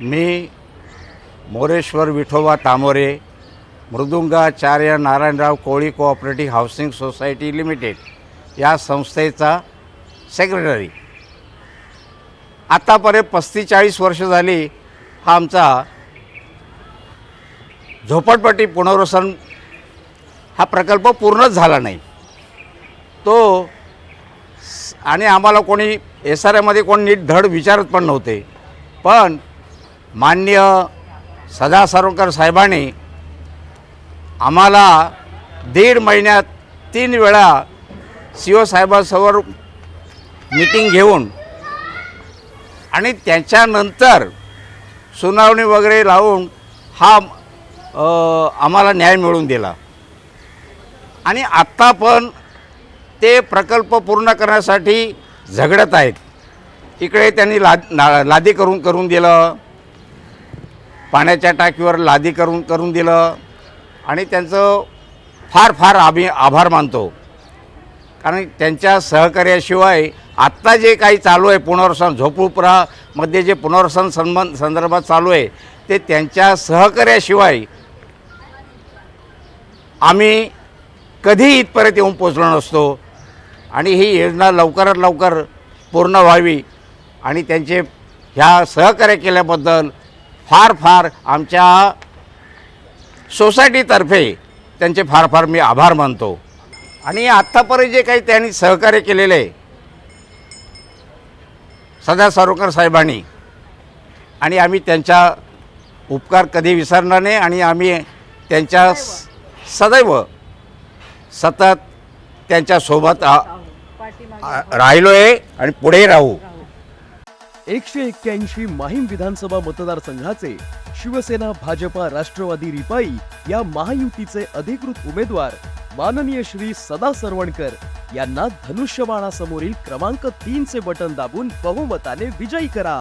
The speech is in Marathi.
मी मोरेश्वर विठोबा तामोरे, मृदुंगाचार्य नारायणराव कोळी कोऑपरेटिव्ह हाऊसिंग सोसायटी लिमिटेड या संस्थेचा सेक्रेटरी. आतापर्यंत 45 वर्ष झाली हा आमचा झोपडपट्टी पुनर्वसन हा प्रकल्प पूर्णच झाला नाही. तो आणि आम्हाला कोणी SRAमध्ये कोणी नीट धड विचारत पण नव्हते. पण माननीय सदा सारोडकर साहेबांनी आम्हाला 1.5 महिन्यात 3 वेळा CO साहेबांसमोर मीटिंग घेऊन आणि त्याच्यानंतर सुनावणी वगैरे लावून हा आम्हाला न्याय मिळवून दिला. आणि आत्ता पण ते प्रकल्प पूर्ण करण्यासाठी झगडत आहेत. इकडे त्यांनी लादी करून दिलं, पाण्याच्या टाकीवर लादी करून दिलं आणि त्यांचं फार आभार मानतो. कारण त्यांच्या सहकार्याशिवाय आत्ता जे काही चालू आहे पुनर्वसन झोपडपट्टीमध्ये जे पुनर्वसन संदर्भात चालू आहे ते त्यांच्या सहकार्याशिवाय आम्ही कधी इथपर्यंत येऊन पोचलो नसतो. आणि ही योजना लवकरात लवकर पूर्ण व्हावी आणि त्यांचे ह्या सहकार्य केल्याबद्दल फार आमच्या सोसायटीतर्फे त्यांचे फार मी आभार मानतो. आणि आत्तापर्यंत जे काही त्यांनी सहकार्य केलेले आहे सदा सारोडकर साहेबांनी, आणि आम्ही त्यांचा उपकार कधी विसरणार नाही आणि आम्ही त्यांच्या सदैव सतत त्यांच्यासोबत राहिलो आहे आणि पुढे राहू. 181 माहीम विधानसभा मतदारसंघाचे शिवसेना, भाजपा, राष्ट्रवादी, रिपाई या महायुतीचे अधिकृत उमेदवार माननीय श्री सदा सरवणकर यांना धनुष्यबाणासमोरील क्रमांक 3 चे बटन दाबून बहुमताने विजयी करा.